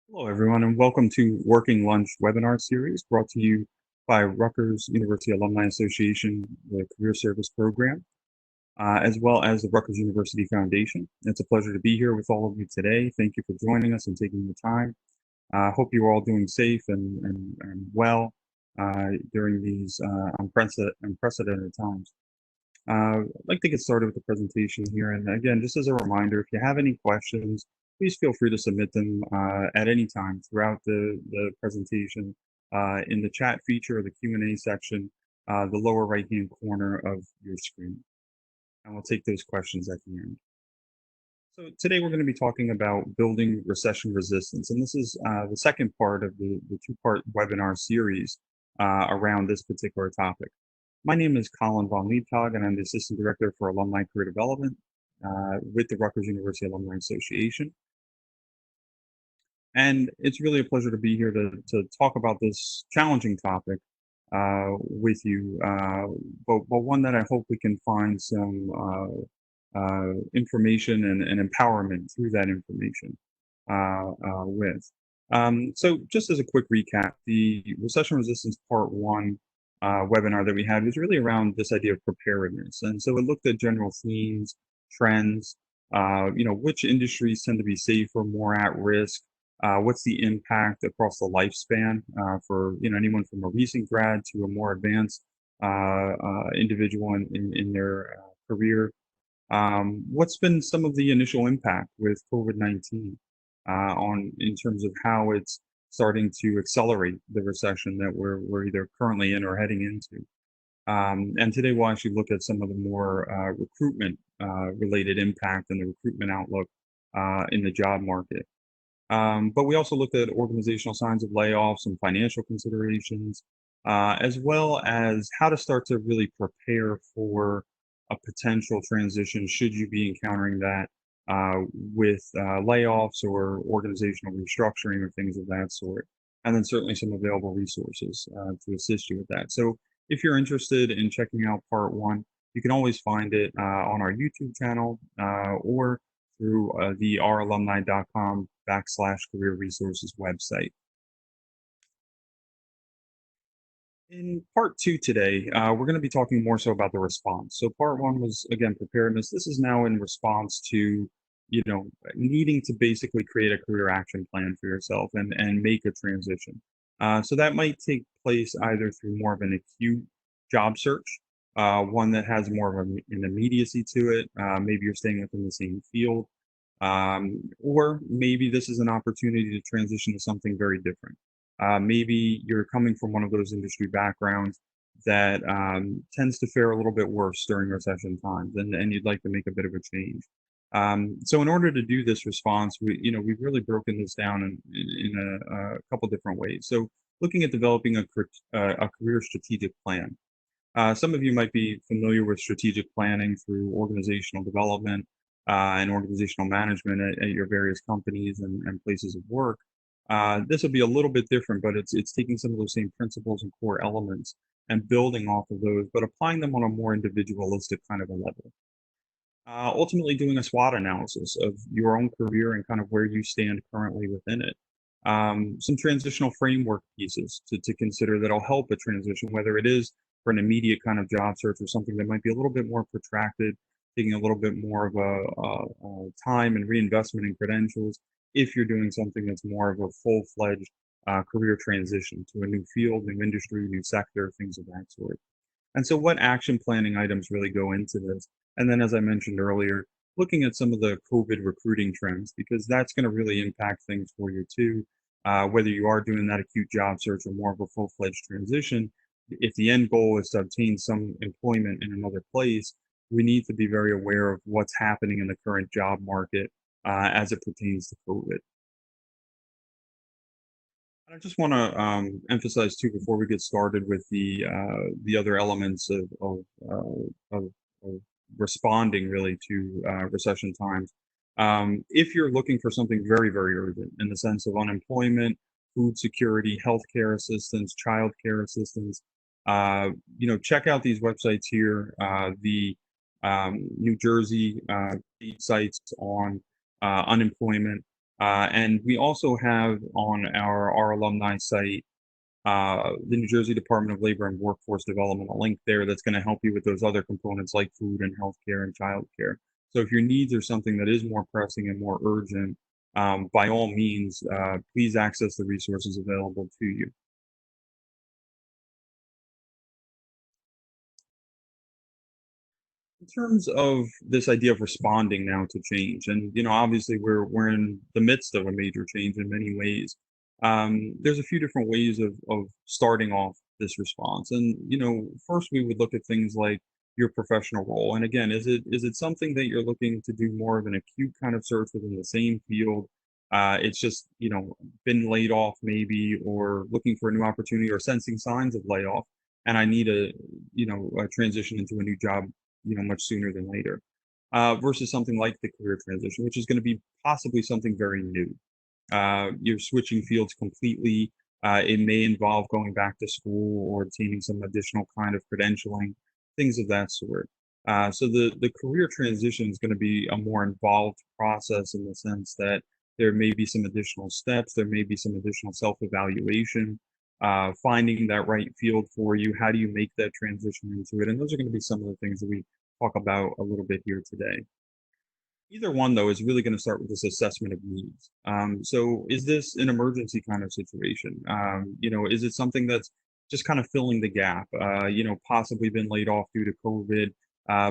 Hello, everyone, and welcome to Working Lunch webinar series brought to you by Rutgers University Alumni Association, the Career Service Program, as well as the Rutgers University Foundation. It's a pleasure to be here with all of you today. Thank you for joining us and taking the time. I hope you're all doing safe and well during these unprecedented times. I'd like to get started with the presentation here. And again, just as a reminder, if you have any questions, please feel free to submit them at any time throughout the presentation in the chat feature or the Q&A section, the lower right-hand corner of your screen. And we'll take those questions at the end. So today we're going to be talking about building recession resistance. And this is the second part of the two-part webinar series around this particular topic. My name is Colin von Liebtag, and I'm the Assistant Director for Alumni Career Development with the Rutgers University Alumni Association. And it's really a pleasure to be here to talk about this challenging topic with you, but one that I hope we can find some information and empowerment through that information with. So just as a quick recap, the Recession Resistance Part 1 webinar that we had was really around this idea of preparedness. And so it looked at general themes, trends, which industries tend to be safer, more at risk, what's the impact across the lifespan for anyone from a recent grad to a more advanced individual in their career. What's been some of the initial impact with COVID-19 in terms of how it's starting to accelerate the recession that we're either currently in or heading into? And today we'll actually look at some of the more recruitment related impact and the recruitment outlook in the job market. But we also looked at organizational signs of layoffs and financial considerations, as well as how to start to really prepare for a potential transition should you be encountering that with layoffs or organizational restructuring or things of that sort. And then certainly some available resources to assist you with that. So if you're interested in checking out part 1, you can always find it on our YouTube channel or through the ralumni.com/career resources website. In part 2 today, we're going to be talking more so about the response. So part 1 was, again, preparedness. This is now in response to, needing to basically create a career action plan for yourself and make a transition. So that might take place either through more of an acute job search, one that has more of an immediacy to it. Maybe you're staying within the same field. Or maybe this is an opportunity to transition to something very different. Maybe you're coming from one of those industry backgrounds that tends to fare a little bit worse during recession times, and you'd like to make a bit of a change. So in order to do this response, we've really broken this down in a couple different ways. So looking at developing a career strategic plan. Some of you might be familiar with strategic planning through organizational development and organizational management at your various companies and places of work. This will be a little bit different, but it's taking some of those same principles and core elements and building off of those, but applying them on a more individualistic kind of a level. Ultimately doing a SWOT analysis of your own career and kind of where you stand currently within it. Some transitional framework pieces to consider that'll help a transition, whether it is for an immediate kind of job search or something that might be a little bit more protracted, taking a little bit more of a time and reinvestment in credentials, if you're doing something that's more of a full-fledged career transition to a new field, new industry, new sector, things of that sort. And so what action planning items really go into this? And then, as I mentioned earlier, looking at some of the COVID recruiting trends, because that's going to really impact things for you too. Whether you are doing that acute job search or more of a full-fledged transition, if the end goal is to obtain some employment in another place, we need to be very aware of what's happening in the current job market as it pertains to COVID. I just want to emphasize too, before we get started with the other elements of responding really to recession times. If you're looking for something very, very urgent in the sense of unemployment, food security, healthcare assistance, childcare assistance, check out these websites here. The New Jersey sites on unemployment. And we also have on our alumni site the New Jersey Department of Labor and Workforce Development, a link there that's going to help you with those other components like food and healthcare and childcare. So if your needs are something that is more pressing and more urgent, by all means, please access the resources available to you. In terms of this idea of responding now to change, and obviously we're in the midst of a major change in many ways. There's a few different ways of starting off this response, and first we would look at things like your professional role. And again, is it something that you're looking to do more of an acute kind of search within the same field? It's just been laid off maybe, or looking for a new opportunity, or sensing signs of layoff, and I need a transition into a new job much sooner than later, versus something like the career transition, which is going to be possibly something very new. You're switching fields completely. It may involve going back to school or obtaining some additional kind of credentialing, things of that sort. So the career transition is going to be a more involved process in the sense that there may be some additional steps, there may be some additional self-evaluation, finding that right field for you. How do you make that transition into it? And those are going to be some of the things that we talk about a little bit here today. Either one, though, is really going to start with this assessment of needs. So, is this an emergency kind of situation? Is it something that's just kind of filling the gap? Possibly been laid off due to COVID,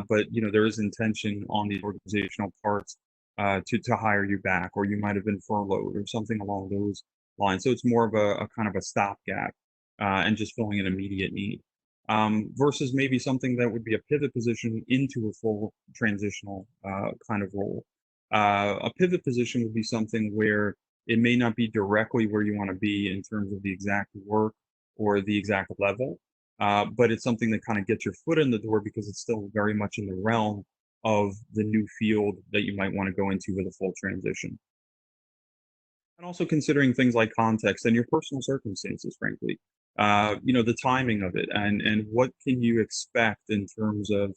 but there is intention on the organizational parts to hire you back, or you might have been furloughed, or something along those lines. So it's more of a kind of a stopgap and just filling an immediate need, versus maybe something that would be a pivot position into a full transitional kind of role. A pivot position would be something where it may not be directly where you want to be in terms of the exact work or the exact level, but it's something that kind of gets your foot in the door because it's still very much in the realm of the new field that you might want to go into with a full transition. And also considering things like context and your personal circumstances, frankly. The timing of it, and what can you expect in terms of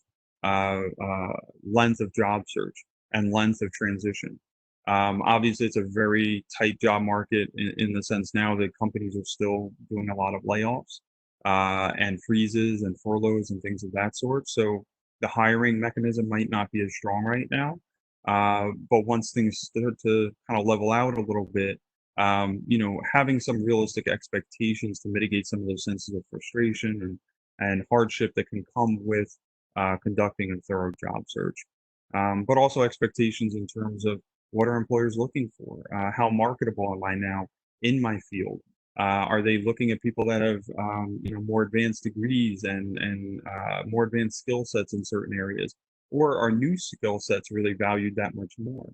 length of job search and length of transition. Obviously, it's a very tight job market in the sense now that companies are still doing a lot of layoffs and freezes and furloughs and things of that sort. So the hiring mechanism might not be as strong right now. But once things start to kind of level out a little bit, having some realistic expectations to mitigate some of those senses of frustration and hardship that can come with conducting a thorough job search. But also expectations in terms of what are employers looking for? How marketable am I now in my field? Are they looking at people that have more advanced degrees and more advanced skill sets in certain areas, or are new skill sets really valued that much more?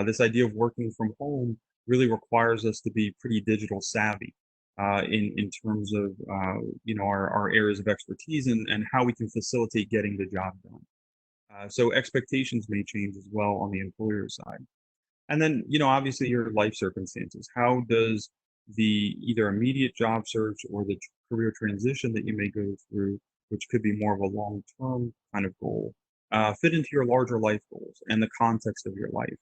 This idea of working from home really requires us to be pretty digital savvy in terms of our areas of expertise and how we can facilitate getting the job done. So expectations may change as well on the employer side. And then, obviously your life circumstances. How does the either immediate job search or the career transition that you may go through, which could be more of a long-term kind of goal, fit into your larger life goals and the context of your life?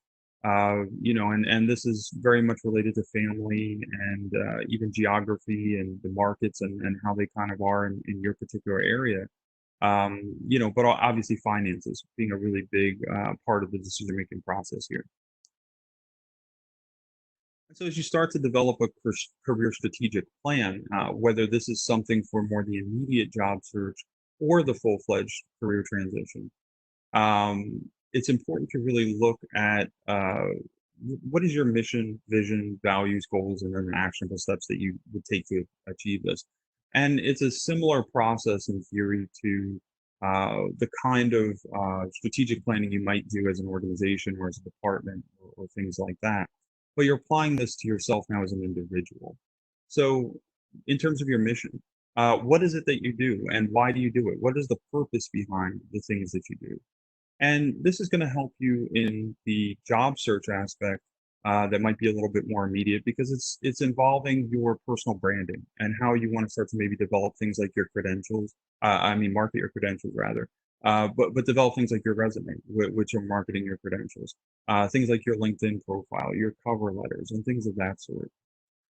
And this is very much related to family and even geography and the markets and how they kind of are in your particular area. But obviously finances being a really big part of the decision-making process here. And so as you start to develop a career strategic plan, whether this is something for more the immediate job search or the full-fledged career transition, it's important to really look at what is your mission, vision, values, goals, and then actionable steps that you would take to achieve this. And it's a similar process in theory to the kind of strategic planning you might do as an organization or as a department or things like that. But you're applying this to yourself now as an individual. So, in terms of your mission, what is it that you do and why do you do it? What is the purpose behind the things that you do? And this is going to help you in the job search aspect that might be a little bit more immediate because it's involving your personal branding and how you want to start to maybe develop things like your credentials. I mean, market your credentials rather, but develop things like your resume, which are marketing your credentials, things like your LinkedIn profile, your cover letters, and things of that sort.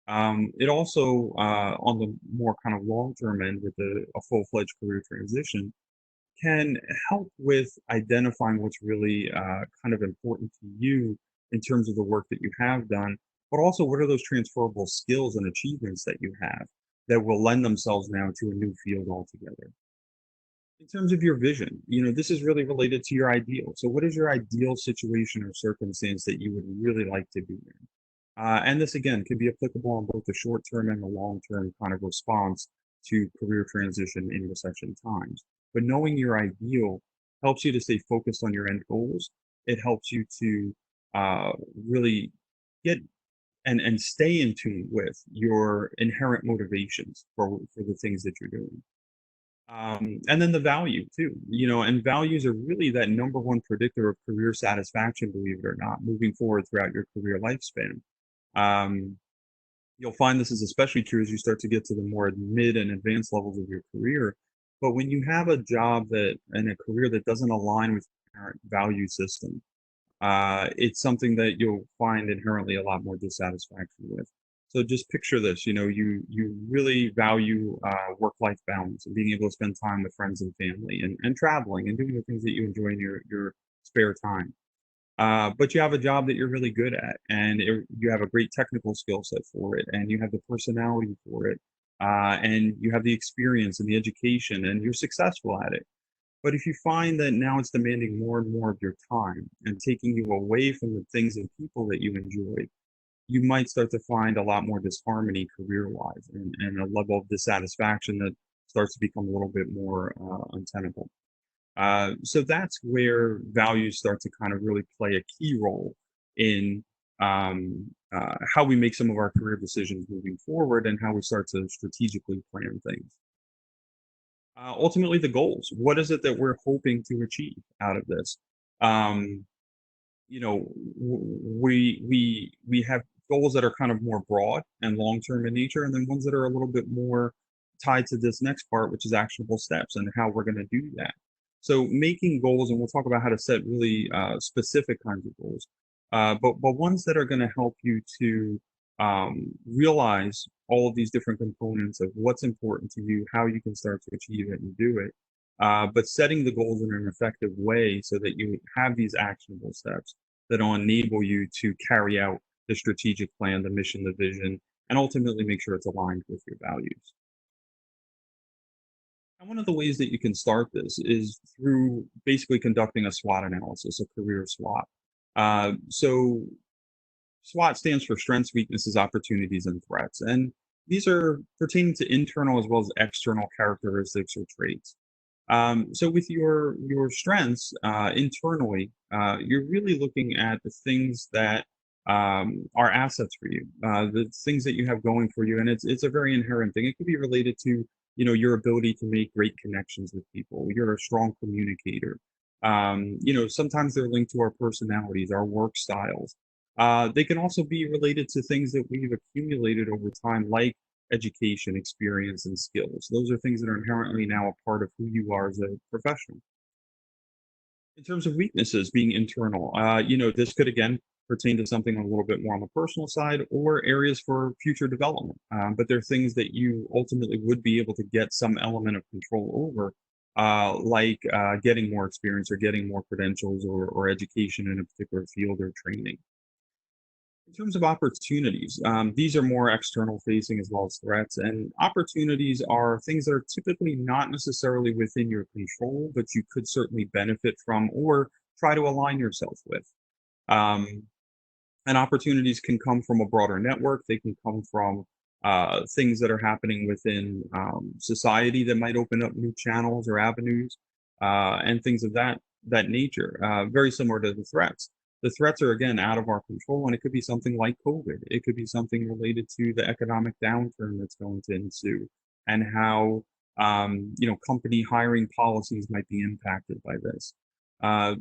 It also, on the more kind of long-term end with a full-fledged career transition, can help with identifying what's really kind of important to you in terms of the work that you have done, but also what are those transferable skills and achievements that you have that will lend themselves now to a new field altogether. In terms of your vision, this is really related to your ideal. So, what is your ideal situation or circumstance that you would really like to be in? And this again can be applicable on both the short term and the long term kind of response to career transition in recession times. But knowing your ideal helps you to stay focused on your end goals. It helps you to uh, really get and stay in tune with your inherent motivations for the things that you're doing. And then the value too, and values are really that number one predictor of career satisfaction, believe it or not, moving forward throughout your career lifespan. Um, you'll find this is especially true as you start to get to the more mid and advanced levels of your career. But when you have a job that and a career that doesn't align with your current value system, it's something that you'll find inherently a lot more dissatisfaction with. So just picture this, you really value work-life balance and being able to spend time with friends and family and traveling and doing the things that you enjoy in your spare time. But you have a job that you're really good at, and you have a great technical skill set for it, and you have the personality for it, and you have the experience and the education, and you're successful at it. But if you find that now it's demanding more and more of your time and taking you away from the things and people that you enjoy, you might start to find a lot more disharmony career-wise and a level of dissatisfaction that starts to become a little bit more untenable. So that's where values start to kind of really play a key role in how we make some of our career decisions moving forward and how we start to strategically plan things. Ultimately, the goals. What is it that we're hoping to achieve out of this? Um, we have goals that are kind of more broad and long term in nature, and then ones that are a little bit more tied to this next part, which is actionable steps and how we're going to do that. So making goals, and we'll talk about how to set really specific kinds of goals, but ones that are going to help you to realize all of these different components of what's important to you, how you can start to achieve it and do it. But setting the goals in an effective way so that you have these actionable steps that will enable you to carry out the strategic plan, the mission, the vision, and ultimately make sure it's aligned with your values. And one of the ways that you can start this is through basically conducting a SWOT analysis, a career SWOT. So SWOT stands for strengths, weaknesses, opportunities, and threats. And these are pertaining to internal as well as external characteristics or traits. So with your strengths internally, you're really looking at the things that are assets for you, the things that you have going for you, and it's a very inherent thing. It could be related to your ability to make great connections with people. You're a strong communicator. Sometimes they're linked to our personalities, our work styles. They can also be related to things that we've accumulated over time, like education, experience, and skills. Those are things that are inherently now a part of who you are as a professional. In terms of weaknesses being internal, this could again pertain to something a little bit more on the personal side or areas for future development. But they're things that you ultimately would be able to get some element of control over, like getting more experience or getting more credentials or education in a particular field or training. In terms of opportunities, these are more external facing as well as threats. And opportunities are things that are typically not necessarily within your control, but you could certainly benefit from or try to align yourself with. Um, and opportunities can come from a broader network. They can come from things that are happening within society that might open up new channels or avenues and things of that nature. Very similar to the threats. The threats are again out of our control, and it could be something like COVID. It could be something related to the economic downturn that's going to ensue, and how company hiring policies might be impacted by this.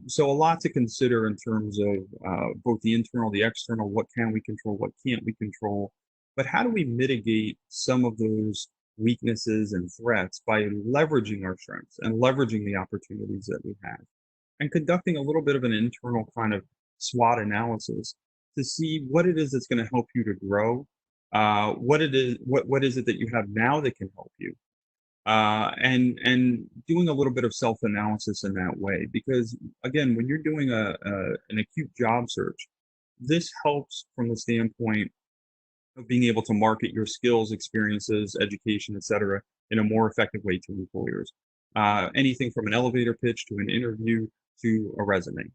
So a lot to consider in terms of both the internal, the external, what can we control, what can't we control, but how do we mitigate some of those weaknesses and threats by leveraging our strengths and leveraging the opportunities that we have and conducting a little bit of an internal kind of SWOT analysis to see what it is that's going to help you to grow, what is it that you have now that can help you, and doing a little bit of self analysis in that way. Because again, when you're doing an acute job search, this helps from the standpoint of being able to market your skills, experiences, education, etc., in a more effective way to employers. Anything from an elevator pitch to an interview to a resume.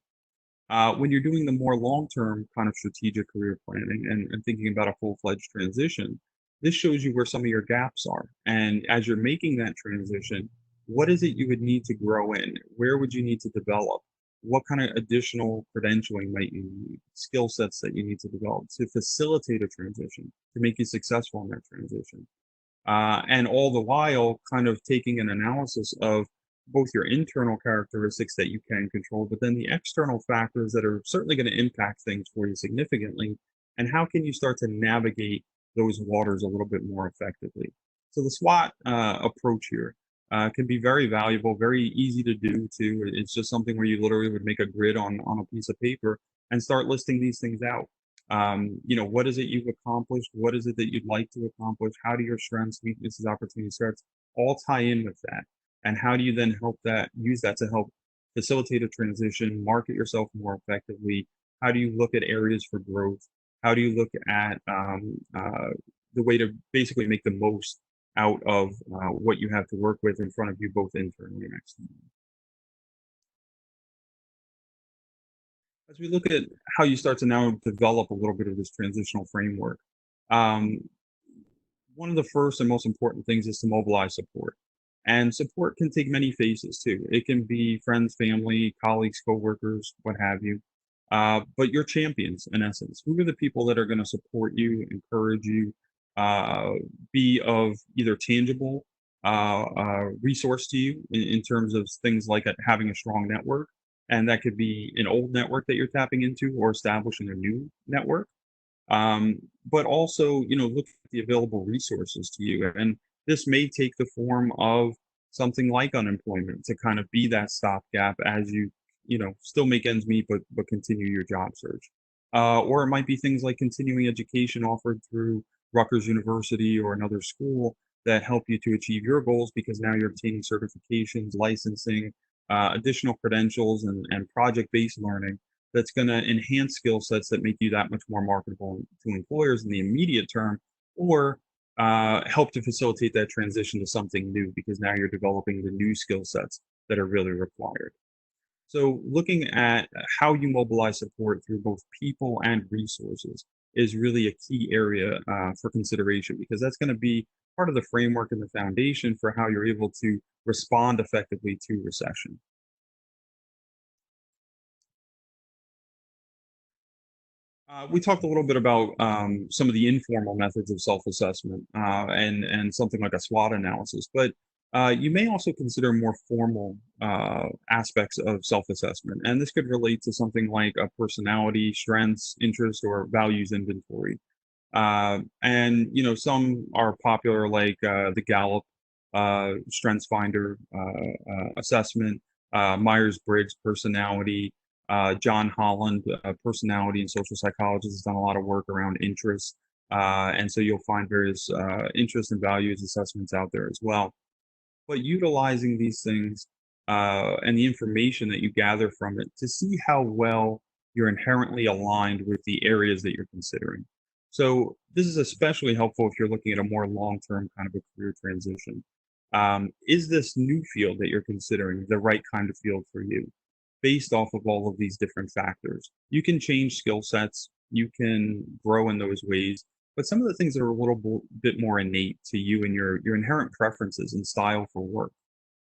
When you're doing the more long-term kind of strategic career planning and thinking about a full-fledged transition, this shows you where some of your gaps are. And as you're making that transition, what is it you would need to grow in? Where would you need to develop? What kind of additional credentialing might you need? Skill sets that you need to develop to facilitate a transition, to make you successful in that transition. And all the while kind of taking an analysis of both your internal characteristics that you can control, but then the external factors that are certainly going to impact things for you significantly. And how can you start to navigate those waters a little bit more effectively? So the SWOT approach here can be very valuable, very easy to do too. It's just something where you literally would make a grid on a piece of paper and start listing these things out. What is it you've accomplished? What is it that you'd like to accomplish? How do your strengths, weaknesses, opportunities, threats all tie in with that? And how do you then use that to help facilitate a transition, market yourself more effectively? How do you look at areas for growth? How do you look at the way to basically make the most out of what you have to work with in front of you, both internally and externally? As we look at how you start to now develop a little bit of this transitional framework, um, one of the first and most important things is to mobilize support. And support can take many faces too. It can be friends, family, colleagues, coworkers, what have you. But your champions, in essence, who are the people that are going to support you, encourage you, uh, be of either tangible resource to you in terms of things like having a strong network. And that could be an old network that you're tapping into or establishing a new network, but also, look at the available resources to you. And this may take the form of something like unemployment to kind of be that stopgap as you still make ends meet, but continue your job search. Or it might be things like continuing education offered through Rutgers University or another school that help you to achieve your goals because now you're obtaining certifications, licensing, additional credentials, and project-based learning that's going to enhance skill sets that make you that much more marketable to employers in the immediate term, or help to facilitate that transition to something new because now you're developing the new skill sets that are really required. So, looking at how you mobilize support through both people and resources is really a key area for consideration because that's going to be part of the framework and the foundation for how you're able to respond effectively to recession. We talked a little bit about some of the informal methods of self-assessment and something like a SWOT analysis, but you may also consider more formal aspects of self-assessment, and this could relate to something like a personality, strengths, interest, or values inventory. And some are popular, like the Gallup Strengths Finder assessment, Myers-Briggs personality. John Holland, a personality and social psychologist, has done a lot of work around interests. And so you'll find various interest and values assessments out there as well. But utilizing these things and the information that you gather from it to see how well you're inherently aligned with the areas that you're considering. So this is especially helpful if you're looking at a more long-term kind of a career transition. Is this new field that you're considering the right kind of field for you? Based off of all of these different factors. You can change skill sets, you can grow in those ways, but some of the things that are a little bit more innate to you and your inherent preferences and style for work.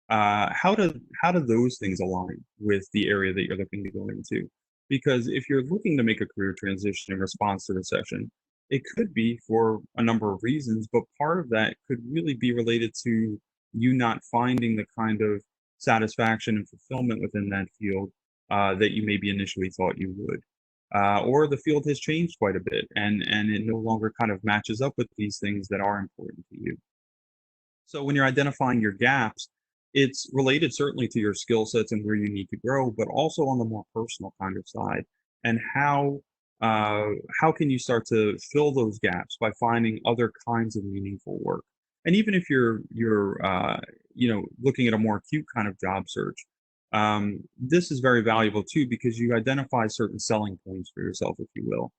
How do those things align with the area that you're looking to go into? Because if you're looking to make a career transition in response to recession, it could be for a number of reasons, but part of that could really be related to you not finding the kind of satisfaction and fulfillment within that field that you maybe initially thought you would. Or the field has changed quite a bit and it no longer kind of matches up with these things that are important to you. So when you're identifying your gaps, it's related certainly to your skill sets and where you need to grow, but also on the more personal kind of side. And uh, how can you start to fill those gaps by finding other kinds of meaningful work? And even if you're looking at a more acute kind of job search, this is very valuable too because you identify certain selling points for yourself, if you will,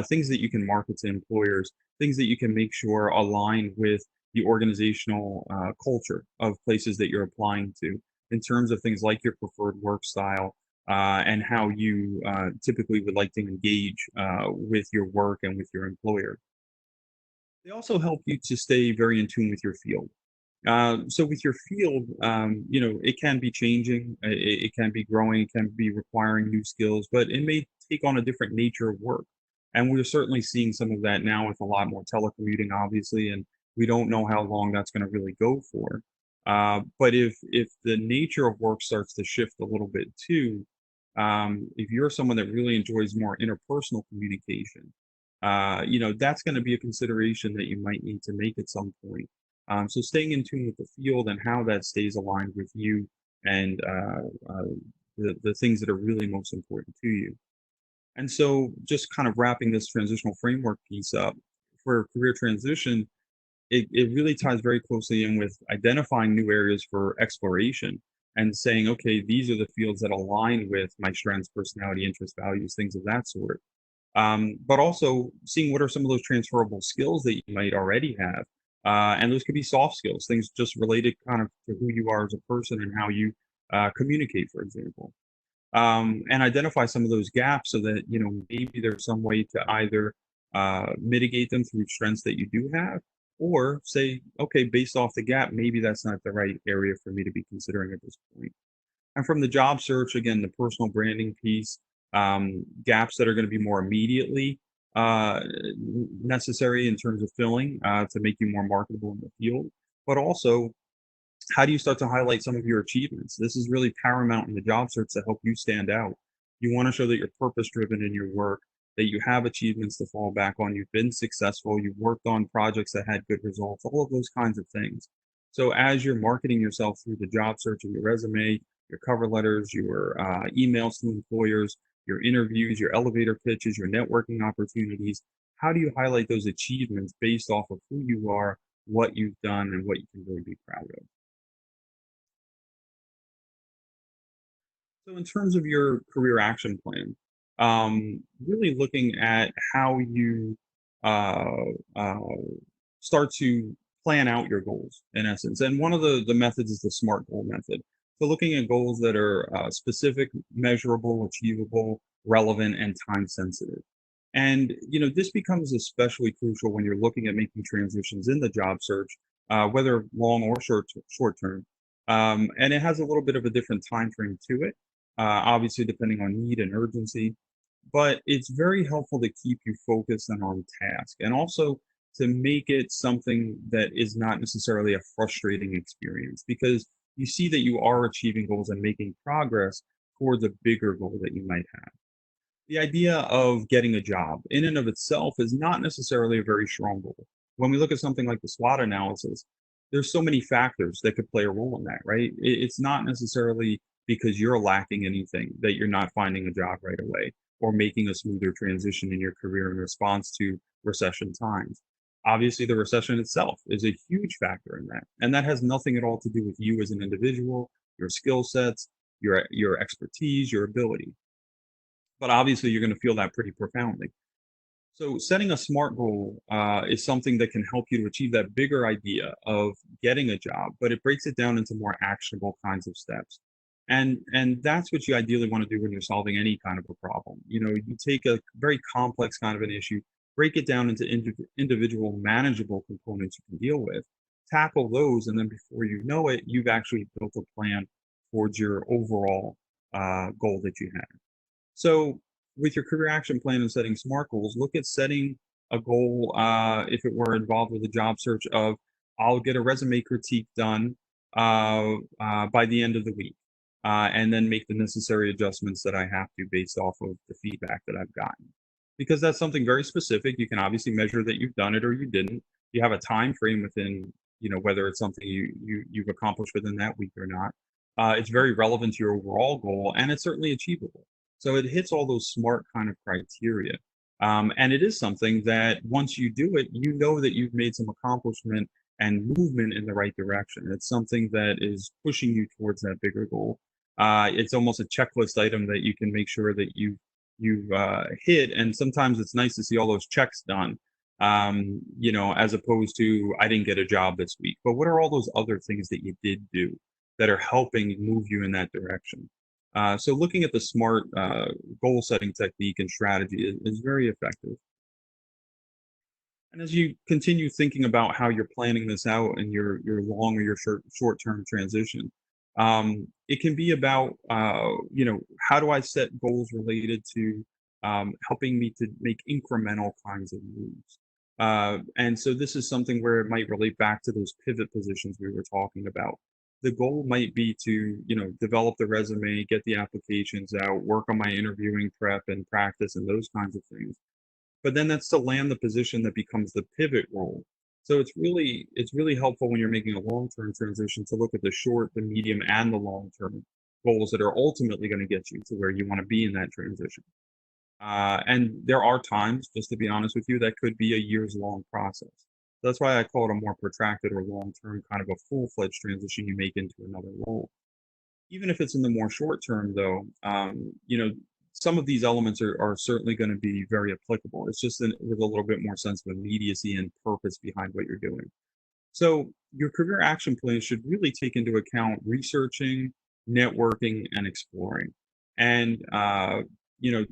things that you can market to employers, things that you can make sure align with the organizational culture of places that you're applying to in terms of things like your preferred work style and how you typically would like to engage with your work and with your employer. They also help you to stay very in tune with your field. So with your field, it can be changing, it can be growing, it can be requiring new skills, but it may take on a different nature of work. And we're certainly seeing some of that now with a lot more telecommuting, obviously, and we don't know how long that's going to really go for. But if the nature of work starts to shift a little bit too, if you're someone that really enjoys more interpersonal communication, that's going to be a consideration that you might need to make at some point. So staying in tune with the field and how that stays aligned with you and the things that are really most important to you. And so just kind of wrapping this transitional framework piece up for career transition, it really ties very closely in with identifying new areas for exploration and saying, okay, these are the fields that align with my strengths, personality, interests, values, things of that sort. But also seeing what are some of those transferable skills that you might already have. And those could be soft skills, things just related kind of to who you are as a person and how you communicate, for example. And identify some of those gaps so that, maybe there's some way to either mitigate them through strengths that you do have, or say, okay, based off the gap, maybe that's not the right area for me to be considering at this point. And from the job search, again, the personal branding piece, gaps that are going to be more immediately necessary in terms of filling to make you more marketable in the field. But also, how do you start to highlight some of your achievements? This is really paramount in the job search to help you stand out. You want to show that you're purpose driven in your work, that you have achievements to fall back on, you've been successful, you've worked on projects that had good results, all of those kinds of things. So as you're marketing yourself through the job search and your resume, your cover letters, your emails to employers, your interviews, your elevator pitches, your networking opportunities, how do you highlight those achievements based off of who you are, what you've done, and what you can really be proud of? So in terms of your career action plan, really looking at how you uh, uh, start to plan out your goals in essence. And one of the methods is the SMART goal method. So looking at goals that are specific, measurable, achievable, relevant, and time sensitive. And this becomes especially crucial when you're looking at making transitions in the job search, whether long or short term. And it has a little bit of a different time frame to it, obviously depending on need and urgency. But it's very helpful to keep you focused and on task, and also to make it something that is not necessarily a frustrating experience because you see that you are achieving goals and making progress towards a bigger goal that you might have. The idea of getting a job in and of itself is not necessarily a very strong goal. When we look at something like the SWOT analysis, there's so many factors that could play a role in that, right? It's not necessarily because you're lacking anything that you're not finding a job right away or making a smoother transition in your career in response to recession times. Obviously, the recession itself is a huge factor in that. And that has nothing at all to do with you as an individual, your skill sets, your expertise, your ability. But obviously, you're going to feel that pretty profoundly. So, setting a SMART goal is something that can help you to achieve that bigger idea of getting a job, but it breaks it down into more actionable kinds of steps. And that's what you ideally want to do when you're solving any kind of a problem. You take a very complex kind of an issue, break it down into individual manageable components you can deal with, tackle those, and then before you know it, you've actually built a plan towards your overall goal that you have. So, with your career action plan and setting SMART goals, look at setting a goal, if it were involved with a job search, of I'll get a resume critique done by the end of the week, and then make the necessary adjustments that I have to based off of the feedback that I've gotten. Because that's something very specific. You can obviously measure that you've done it or you didn't. You have a time frame within whether it's something you've accomplished within that week or not. It's very relevant to your overall goal, and it's certainly achievable. So it hits all those SMART kind of criteria. And it is something that once you do it, you know that you've made some accomplishment and movement in the right direction. It's something that is pushing you towards that bigger goal. It's almost a checklist item that you can make sure that you've hit. And sometimes it's nice to see all those checks done, as opposed to I didn't get a job this week. But what are all those other things that you did do that are helping move you in that direction? So looking at the SMART goal setting technique and strategy is very effective. And as you continue thinking about how you're planning this out in your long or your short term transition, it can be about how do I set goals related to helping me to make incremental kinds of moves. And so this is something where it might relate back to those pivot positions we were talking about. The goal might be to develop the resume, get the applications out, work on my interviewing prep and practice and those kinds of things, but then that's to land the position that becomes the pivot role. So it's really helpful when you're making a long-term transition to look at the short, the medium, and the long-term goals that are ultimately going to get you to where you want to be in that transition. And there are times, just to be honest with you, that could be a years long process. That's why I call it a more protracted or long-term kind of a full-fledged transition you make into another role. Even if it's in the more short term, though, some of these elements are certainly going to be very applicable. It's just with a little bit more sense of immediacy and purpose behind what you're doing. So your career action plan should really take into account researching, networking, and exploring. And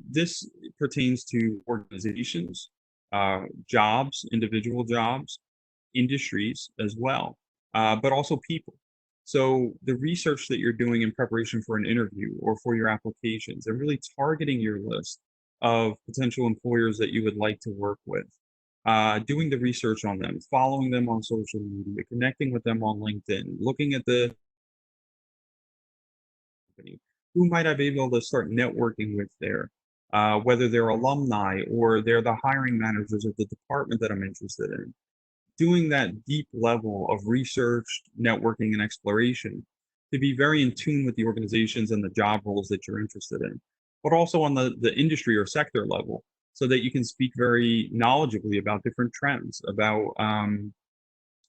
this pertains to organizations, jobs, individual jobs, industries as well, but also people. So the research that you're doing in preparation for an interview or for your applications and really targeting your list of potential employers that you would like to work with, doing the research on them, following them on social media, connecting with them on LinkedIn, looking at the company, who might I be able to start networking with there, whether they're alumni or they're the hiring managers of the department that I'm interested in. Doing that deep level of research, networking, and exploration to be very in tune with the organizations and the job roles that you're interested in, but also on the industry or sector level so that you can speak very knowledgeably about different trends, about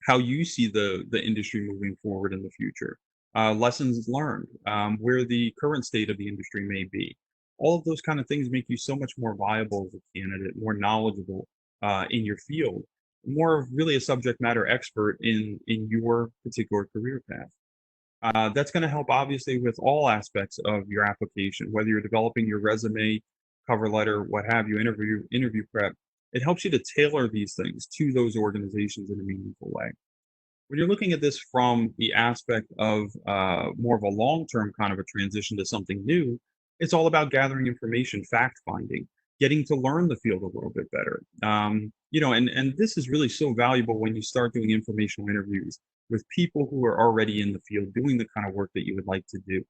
how you see the industry moving forward in the future, lessons learned, where the current state of the industry may be. All of those kind of things make you so much more viable as a candidate, more knowledgeable in your field, more of really a subject matter expert in your particular career path. That's going to help obviously with all aspects of your application, whether you're developing your resume, cover letter, what have you, interview prep. It helps you to tailor these things to those organizations in a meaningful way. When you're looking at this from the aspect of more of a long-term kind of a transition to something new, it's all about gathering information, fact finding, getting to learn the field a little bit better. And this is really so valuable when you start doing informational interviews with people who are already in the field doing the kind of work that you would like to do,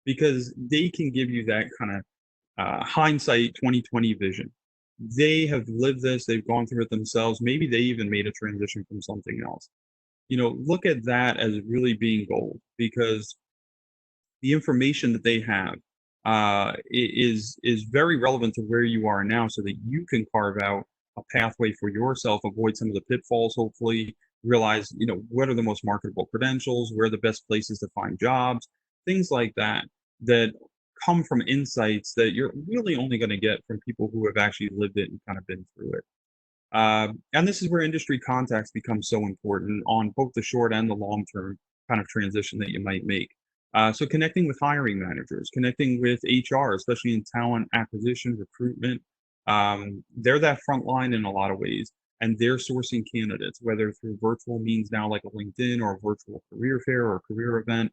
because they can give you that kind of hindsight 2020 vision. They have lived this, they've gone through it themselves. Maybe they even made a transition from something else. Look at that as really being gold, because the information that they have is very relevant to where you are now, so that you can carve out a pathway for yourself, avoid some of the pitfalls, hopefully realize, what are the most marketable credentials, where are the best places to find jobs, things like that, that come from insights that you're really only going to get from people who have actually lived it and kind of been through it. And this is where industry contacts become so important on both the short and the long term kind of transition that you might make. So connecting with hiring managers, connecting with HR, especially in talent acquisition, recruitment, they're that front line in a lot of ways, and they're sourcing candidates, whether through virtual means now like a LinkedIn or a virtual career fair or a career event.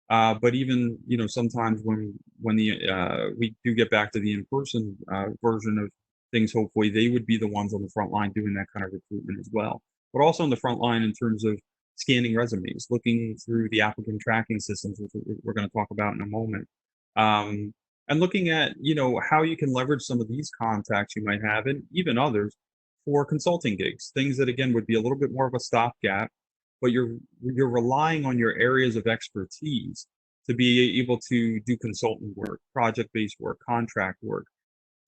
But even sometimes when we do get back to the in-person version of things, hopefully they would be the ones on the front line doing that kind of recruitment as well. But also on the front line in terms of scanning resumes, looking through the applicant tracking systems, which we're going to talk about in a moment, and looking at how you can leverage some of these contacts you might have, and even others, for consulting gigs, things that again would be a little bit more of a stopgap, but you're relying on your areas of expertise to be able to do consultant work, project-based work, contract work.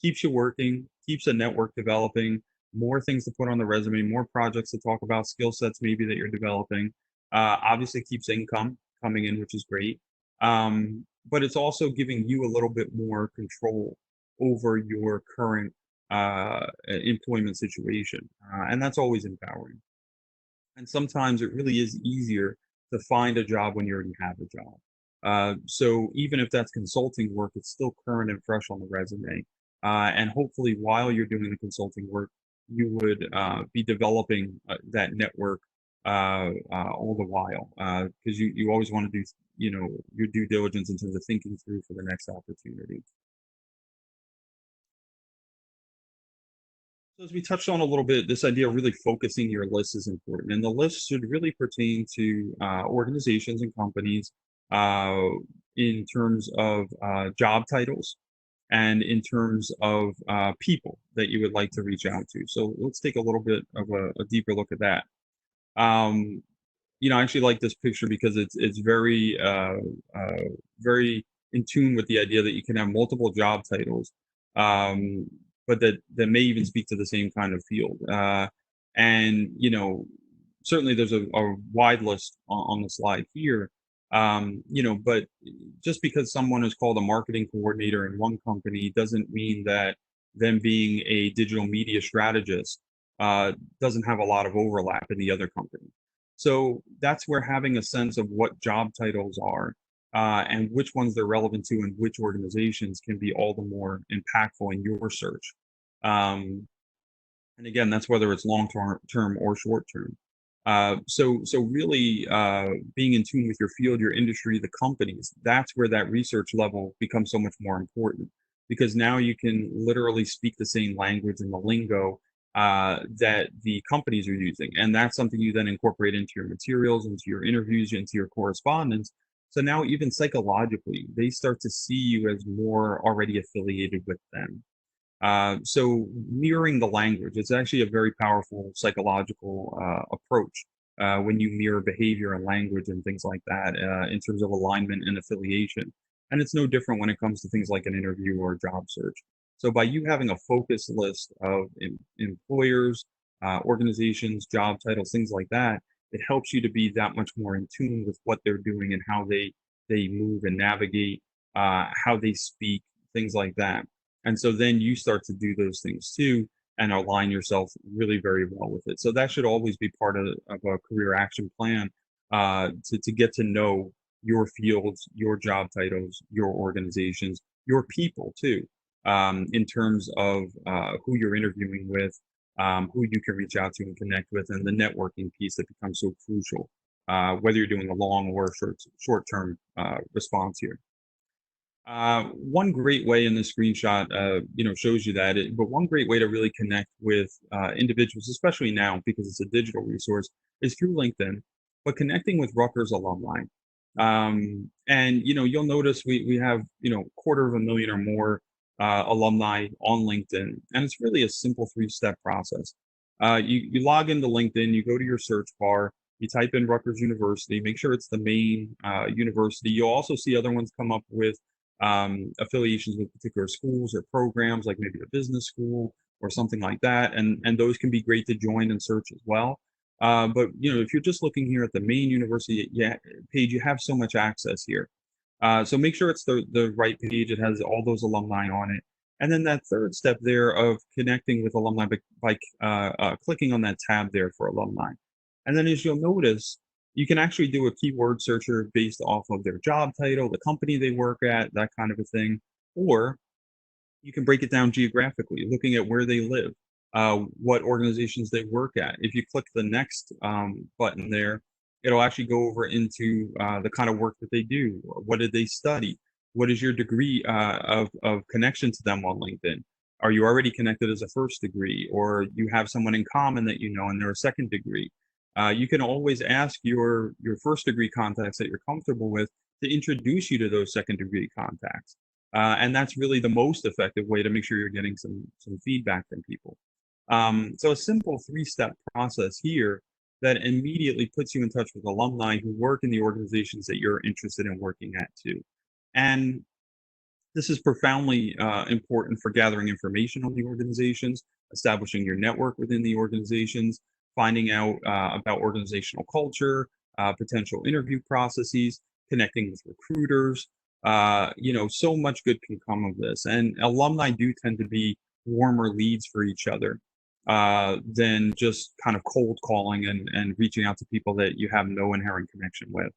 Keeps you working, keeps a network developing, more things to put on the resume, more projects to talk about, skill sets maybe that you're developing. Obviously keeps income coming in, which is great. But it's also giving you a little bit more control over your current employment situation. And that's always empowering. And sometimes it really is easier to find a job when you already have a job. So even if that's consulting work, it's still current and fresh on the resume. And hopefully, while you're doing the consulting work, you would be developing that network all the while, because you always want to do your due diligence in terms of thinking through for the next opportunity. So as we touched on a little bit, this idea of really focusing your list is important, and the list should really pertain to organizations and companies uh, in terms of job titles and in terms of people that you would like to reach out to. So let's take a little bit of a deeper look at that. Um, I actually like this picture because it's uh, very in tune with the idea that you can have multiple job titles, um, but that may even speak to the same kind of field. And certainly there's a wide list on the slide here. But just because someone is called a marketing coordinator in one company doesn't mean that them being a digital media strategist doesn't have a lot of overlap in the other company. So that's where having a sense of what job titles are and which ones they're relevant to and which organizations can be all the more impactful in your search. Um, and again, that's whether it's long term or short term. So really being in tune with your field, your industry, the companies, that's where that research level becomes so much more important because now you can literally speak the same language and the lingo that the companies are using. And that's something you then incorporate into your materials, into your interviews, into your correspondence. So now even psychologically, they start to see you as more already affiliated with them. So mirroring the language, it's actually a very powerful psychological approach when you mirror behavior and language and things like that in terms of alignment and affiliation. And it's no different when it comes to things like an interview or a job search. So by you having a focus list of employers, organizations, job titles, things like that, it helps you to be that much more in tune with what they're doing and how they move and navigate, how they speak, things like that. And so then you start to do those things too and align yourself really very well with it. So that should always be part of a career action plan to get to know your fields, your job titles, your organizations, your people too, in terms of who you're interviewing with, who you can reach out to and connect with, and the networking piece that becomes so crucial, whether you're doing a long or short-term response here. One great way in this screenshot, shows you that, but one great way to really connect with individuals, especially now because it's a digital resource, is through LinkedIn, but connecting with Rutgers alumni. And you'll notice we have 250,000 or more alumni on LinkedIn, and it's really a simple three-step process. You log into LinkedIn, you go to your search bar, you type in Rutgers University, make sure it's the main university. You'll also see other ones come up with affiliations with particular schools or programs, like maybe a business school or something like that, and those can be great to join and search as well. But if you're just looking here at the main university page, you have so much access here. So make sure it's the right page. It has all those alumni on it. And then that third step there of connecting with alumni by clicking on that tab there for alumni. And then as you'll notice, you can actually do a keyword searcher based off of their job title, the company they work at, that kind of a thing. Or you can break it down geographically, looking at where they live, what organizations they work at. If you click the next button there, it'll actually go over into the kind of work that they do. What did they study? What is your degree of connection to them on LinkedIn? Are you already connected as a first degree, or you have someone in common that you know and they're a second degree? You can always ask your first degree contacts that you're comfortable with to introduce you to those second degree contacts. And that's really the most effective way to make sure you're getting some feedback from people. So a simple three-step process here that immediately puts you in touch with alumni who work in the organizations that you're interested in working at too. And this is profoundly important for gathering information on the organizations, establishing your network within the organizations, finding out about organizational culture, potential interview processes, connecting with recruiters. So much good can come of this. And alumni do tend to be warmer leads for each other than just kind of cold calling and reaching out to people that you have no inherent connection with.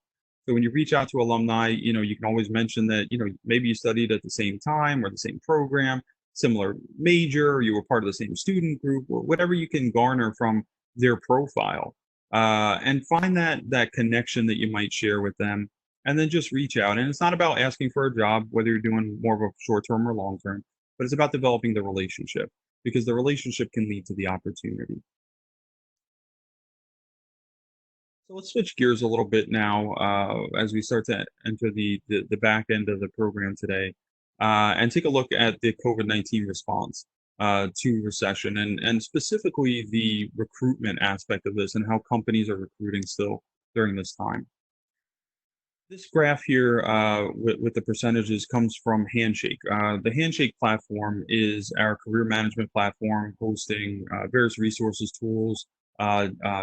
So when you reach out to alumni, you can always mention that, maybe you studied at the same time or the same program, similar major, or you were part of the same student group, or whatever you can garner from their profile, and find that connection that you might share with them, and then just reach out. And it's not about asking for a job, whether you're doing more of a short term or long term, but it's about developing the relationship because the relationship can lead to the opportunity. So let's switch gears a little bit now as we start to enter the back end of the program today and take a look at the COVID-19 response to recession and specifically the recruitment aspect of this and how companies are recruiting still during this time. This graph here with the percentages comes from Handshake. The Handshake platform is our career management platform hosting various resources, tools,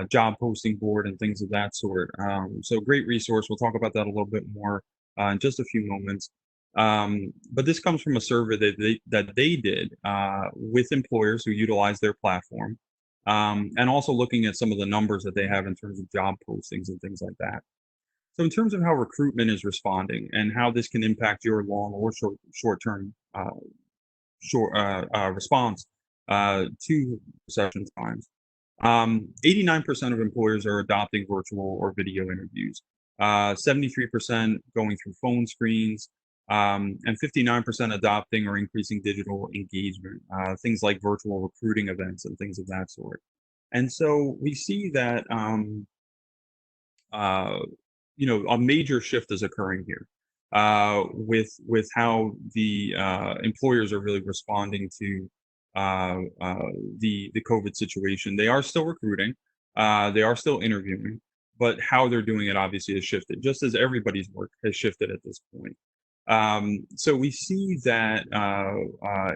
job posting board, and things of that sort. So great resource. We'll talk about that a little bit more in just a few moments. But this comes from a survey that they did with employers who utilize their platform, and also looking at some of the numbers that they have in terms of job postings and things like that. So in terms of how recruitment is responding and how this can impact your long or short term response to recession times, 89% of employers are adopting virtual or video interviews. 73% going through phone screens, and 59% adopting or increasing digital engagement, things like virtual recruiting events and things of that sort. And so we see that uh, a major shift is occurring here with how the employers are really responding to the COVID situation. They are still recruiting, they are still interviewing, but how they're doing it obviously has shifted, just as everybody's work has shifted at this point. So we see that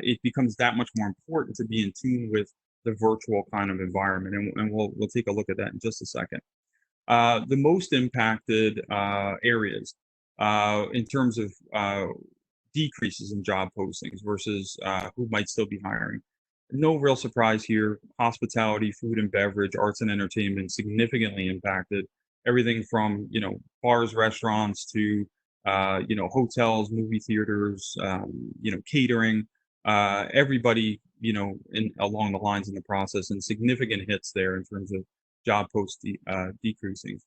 it becomes that much more important to be in tune with the virtual kind of environment, and we'll take a look at that in just a second. The most impacted areas in terms of decreases in job postings versus who might still be hiring. No real surprise here. Hospitality, food and beverage, arts and entertainment significantly impacted. Everything from bars, restaurants to hotels, movie theaters, catering. Everybody in along the lines in the process, and significant hits there in terms of job decreasing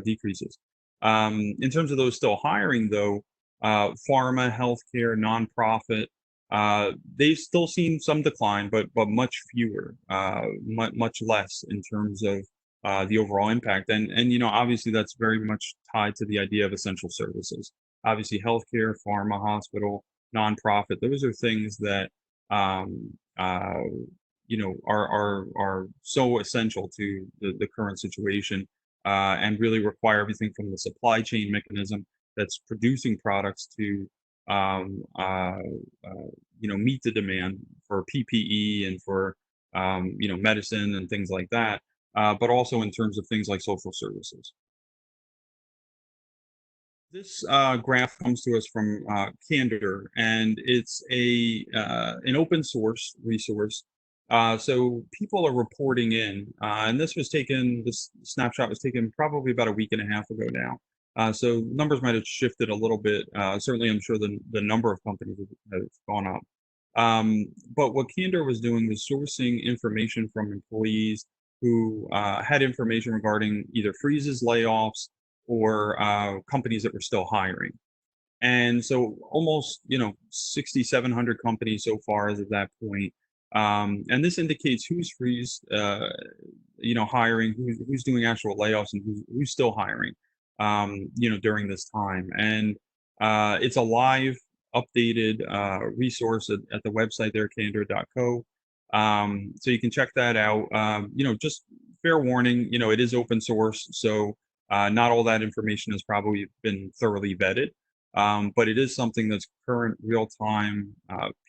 decreases. In terms of those still hiring, though, pharma, healthcare, nonprofit, they've still seen some decline, but much fewer, much less in terms of the overall impact. And obviously that's very much tied to the idea of essential services. Obviously, healthcare, pharma, hospital, nonprofit. Those are things that are so essential to the current situation, and really require everything from the supply chain mechanism that's producing products to meet the demand for PPE and for medicine and things like that, but also in terms of things like social services. This graph comes to us from Candor, and it's an open source resource. So people are reporting in, and this snapshot was taken probably about a week and a half ago now. So numbers might have shifted a little bit. Certainly, I'm sure the number of companies have gone up. But what Candor was doing was sourcing information from employees who had information regarding either freezes, layoffs, or companies that were still hiring. And so almost, 6,700 companies so far as of that point. And this indicates who's freeze, hiring, who's doing actual layoffs, and who's still hiring, during this time. And it's a live, updated resource at the website there, Candor Co. So you can check that out. Just fair warning, it is open source, so not all that information has probably been thoroughly vetted, but it is something that's current, real time.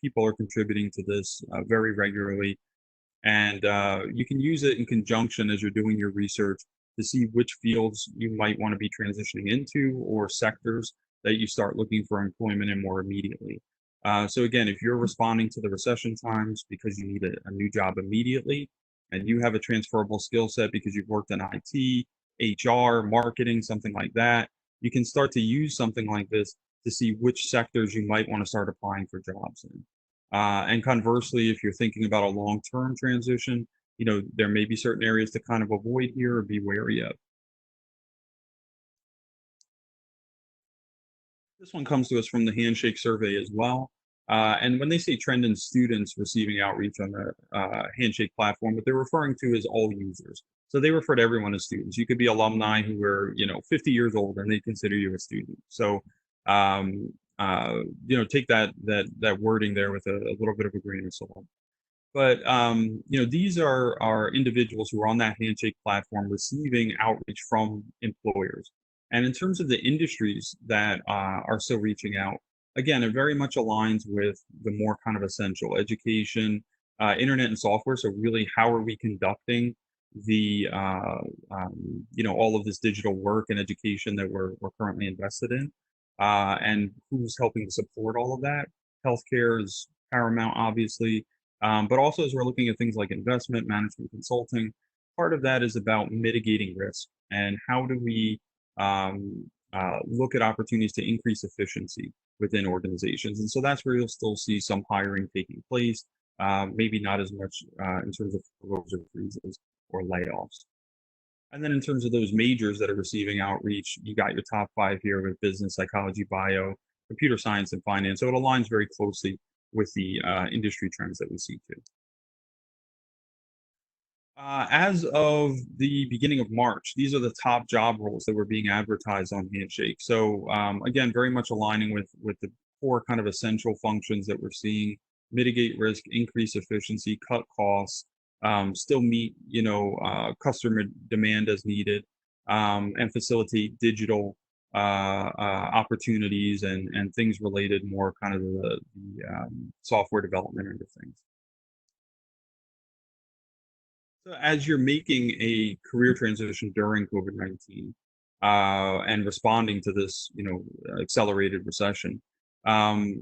People are contributing to this very regularly, and you can use it in conjunction as you're doing your research to see which fields you might want to be transitioning into or sectors that you start looking for employment in more immediately. So again, if you're responding to the recession times because you need a new job immediately, and you have a transferable skill set because you've worked in IT, HR, marketing, something like that, you can start to use something like this to see which sectors you might want to start applying for jobs in. And conversely, if you're thinking about a long-term transition, there may be certain areas to kind of avoid here or be wary of. This one comes to us from the Handshake Survey as well. And when they say trend in students receiving outreach on the Handshake platform, what they're referring to is all users. So they refer to everyone as students. You could be alumni who are, 50 years old and they consider you a student. So, take that wording there with a little bit of a grain of salt. But these are individuals who are on that Handshake platform receiving outreach from employers. And in terms of the industries that are still reaching out, again, it very much aligns with the more kind of essential education, internet and software. So really, how are we conducting the all of this digital work and education that we're currently invested in, and who's helping to support all of that? Healthcare is paramount, obviously, but also, as we're looking at things like investment management consulting, part of that is about mitigating risk and how do we look at opportunities to increase efficiency within organizations. And so that's where you'll still see some hiring taking place, maybe not as much in terms of furloughs or freezes or layoffs. And then in terms of those majors that are receiving outreach, you got your top five here with business, psychology, bio, computer science, and finance. So it aligns very closely with the industry trends that we see too. As of the beginning of March, these are the top job roles that were being advertised on Handshake. So again, very much aligning with the core kind of essential functions that we're seeing: mitigate risk, increase efficiency, cut costs, still meet customer demand as needed, and facilitate digital opportunities and things related more kind of the software development end of things. So as you're making a career transition during COVID-19 and responding to this, accelerated recession, a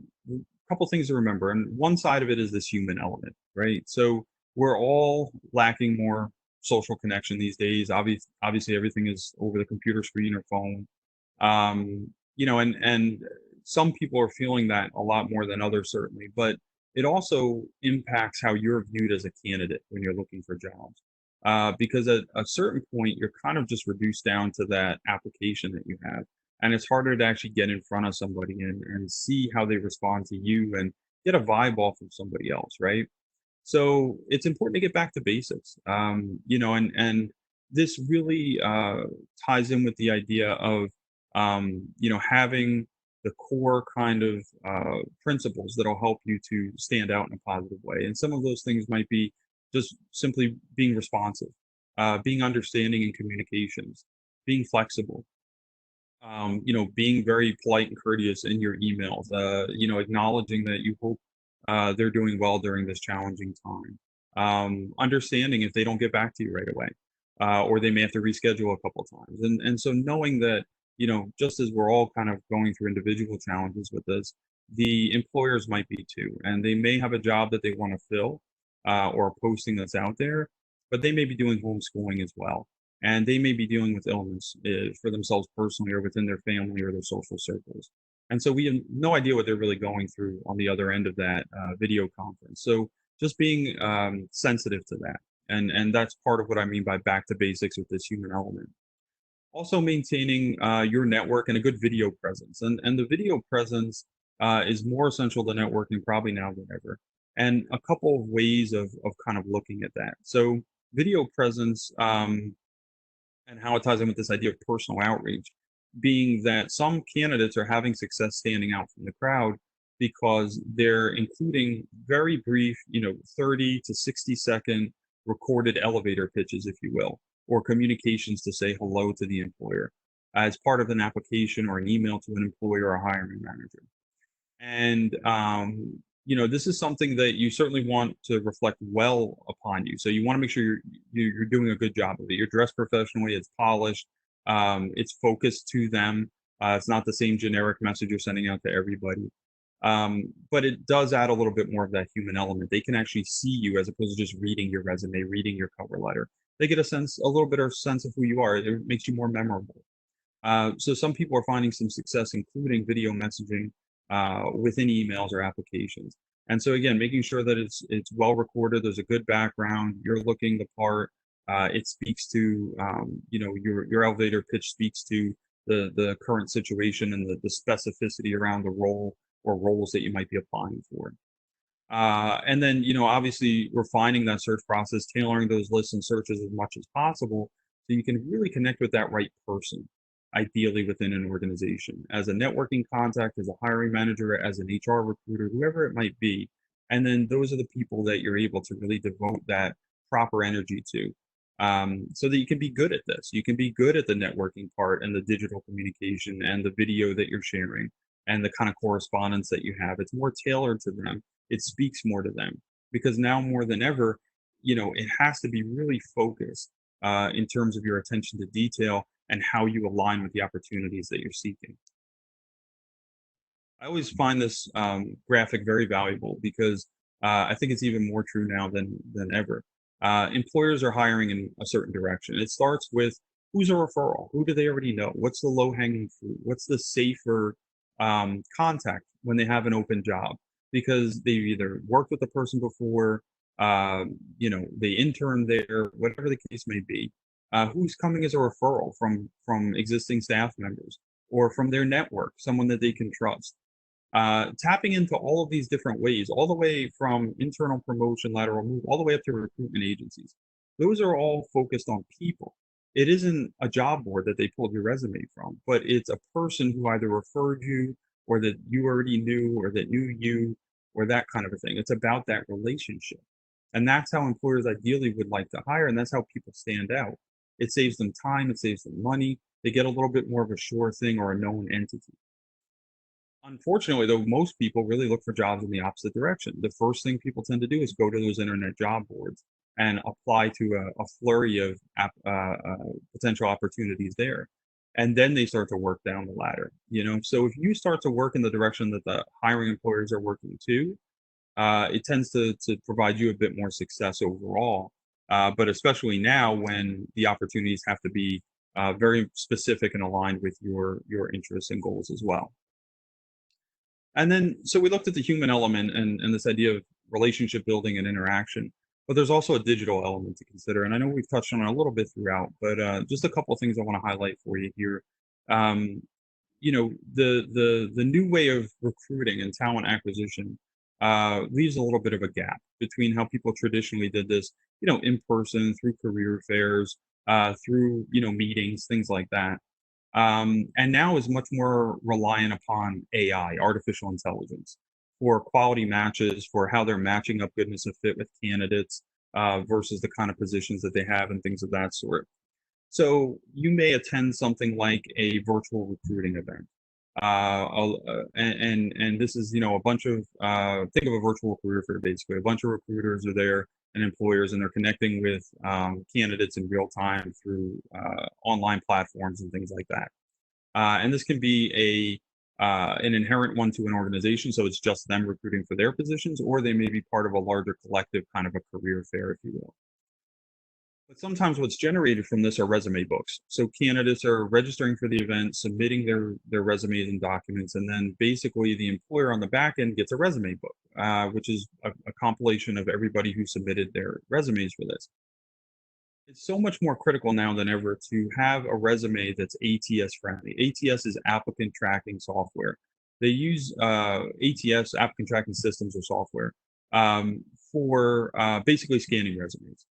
couple things to remember. And one side of it is this human element, right? So we're all lacking more social connection these days. Obviously, everything is over the computer screen or phone. And some people are feeling that a lot more than others, certainly. But it also impacts how you're viewed as a candidate when you're looking for jobs. Because at a certain point, you're kind of just reduced down to that application that you have. And it's harder to actually get in front of somebody and see how they respond to you and get a vibe off of somebody else, right? So it's important to get back to basics, and this really ties in with the idea of, having the core kind of principles that'll help you to stand out in a positive way. And some of those things might be just simply being responsive, being understanding in communications, being flexible, being very polite and courteous in your emails, acknowledging that you hope they're doing well during this challenging time. Understanding if they don't get back to you right away, or they may have to reschedule a couple times. And so knowing that, just as we're all kind of going through individual challenges with this, the employers might be too, and they may have a job that they want to fill, or a posting that's out there, but they may be doing homeschooling as well. And they may be dealing with illness for themselves personally or within their family or their social circles. And so we have no idea what they're really going through on the other end of that video conference. So just being sensitive to that. And that's part of what I mean by back to basics with this human element. Also maintaining your network and a good video presence. And the video presence is more essential to networking probably now than ever. And a couple of ways of kind of looking at that. So video presence, and how it ties in with this idea of personal outreach, being that some candidates are having success standing out from the crowd because they're including very brief, 30 to 60-second recorded elevator pitches, if you will, or communications to say hello to the employer as part of an application or an email to an employer or a hiring manager. And this is something that you certainly want to reflect well upon you. So you want to make sure you're doing a good job of it. You're dressed professionally. It's polished. It's focused to them. It's not the same generic message you're sending out to everybody. But it does add a little bit more of that human element. They can actually see you as opposed to just reading your resume, reading your cover letter. They get a little bit of sense of who you are. It makes you more memorable. So some people are finding some success, including video messaging within emails or applications. And so again, making sure that it's well recorded. There's a good background. You're looking the part. It speaks to your elevator pitch speaks to the current situation and the specificity around the role or roles that you might be applying for. And then, obviously refining that search process, tailoring those lists and searches as much as possible so you can really connect with that right person, ideally within an organization, as a networking contact, as a hiring manager, as an HR recruiter, whoever it might be. And then those are the people that you're able to really devote that proper energy to. So that you can be good at this. You can be good at the networking part and the digital communication and the video that you're sharing and the kind of correspondence that you have. It's more tailored to them. It speaks more to them because now more than ever, it has to be really focused in terms of your attention to detail and how you align with the opportunities that you're seeking. I always find this graphic very valuable because I think it's even more true now than ever. Employers are hiring in a certain direction. It starts with who's a referral? Who do they already know? What's the low hanging fruit? What's the safer contact when they have an open job? Because they've either worked with the person before, they interned there, whatever the case may be. Who's coming as a referral from existing staff members or from their network, someone that they can trust. Tapping into all of these different ways, all the way from internal promotion, lateral move, all the way up to recruitment agencies. Those are all focused on people. It isn't a job board that they pulled your resume from, but it's a person who either referred you or that you already knew or that knew you or that kind of a thing. It's about that relationship. And that's how employers ideally would like to hire, and that's how people stand out. It saves them time, it saves them money. They get a little bit more of a sure thing or a known entity. Unfortunately, though, most people really look for jobs in the opposite direction. The first thing people tend to do is go to those internet job boards and apply to a flurry of potential opportunities there. And then they start to work down the ladder. So if you start to work in the direction that the hiring employers are working to, it tends to provide you a bit more success overall. But especially now when the opportunities have to be very specific and aligned with your interests and goals as well. And then, so we looked at the human element and this idea of relationship building and interaction, but there's also a digital element to consider. And I know we've touched on it a little bit throughout, but just a couple of things I want to highlight for you here. Um, the new way of recruiting and talent acquisition leaves a little bit of a gap between how people traditionally did this, in person, through career fairs, through meetings, things like that. And now is much more reliant upon AI, artificial intelligence, for quality matches, for how they're matching up goodness and fit with candidates versus the kind of positions that they have and things of that sort. So you may attend something like a virtual recruiting event. And this is, a bunch of, think of a virtual career fair, basically. A bunch of recruiters are there and employers, and they're connecting with candidates in real time through online platforms and things like that. And this can be an inherent one to an organization, so it's just them recruiting for their positions, or they may be part of a larger collective, kind of a career fair, if you will. But sometimes what's generated from this are resume books. So candidates are registering for the event, submitting their resumes and documents, and then basically the employer on the back end gets a resume book, which is a compilation of everybody who submitted their resumes for this. It's so much more critical now than ever to have a resume that's ATS friendly. ATS is applicant tracking software. They use ATS, applicant tracking systems or software, for basically scanning resumes.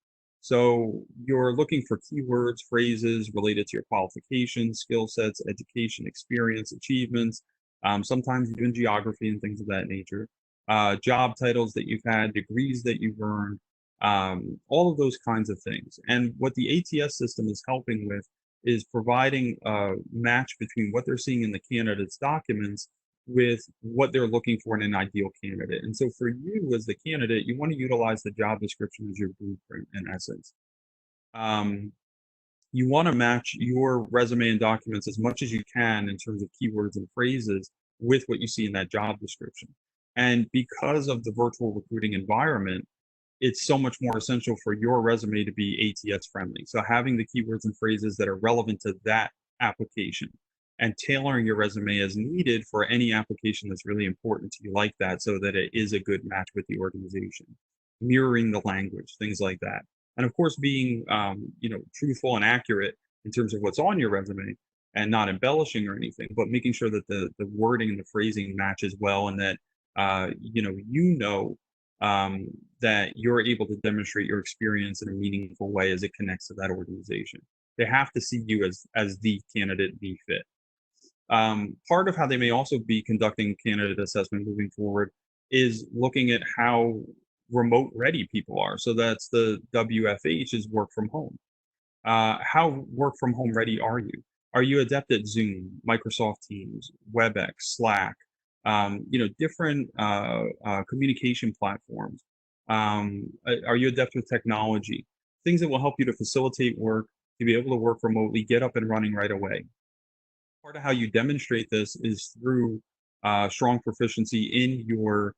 So you're looking for keywords, phrases related to your qualifications, skill sets, education, experience, achievements, sometimes even geography and things of that nature, job titles that you've had, degrees that you've earned, all of those kinds of things. And what the ATS system is helping with is providing a match between what they're seeing in the candidate's documents with what they're looking for in an ideal candidate. And so for you as the candidate, you want to utilize the job description as your blueprint in essence. Um, you want to match your resume and documents as much as you can in terms of keywords and phrases with what you see in that job description. And because of the virtual recruiting environment, it's so much more essential for your resume to be ATS friendly. So having the keywords and phrases that are relevant to that application and tailoring your resume as needed for any application that's really important to you like that so that it is a good match with the organization. Mirroring the language, things like that. And of course, being truthful and accurate in terms of what's on your resume and not embellishing or anything, but making sure that the wording and the phrasing matches well and that um, that you're able to demonstrate your experience in a meaningful way as it connects to that organization. They have to see you as the candidate, the fit. Part of how they may also be conducting candidate assessment moving forward is looking at how remote ready people are. So that's the WFH is work from home. How work from home ready are you? Are you adept at Zoom, Microsoft Teams, WebEx, Slack, different communication platforms? Are you adept with technology? Things that will help you to facilitate work, to be able to work remotely, get up and running right away. Part of how you demonstrate this is through strong proficiency in your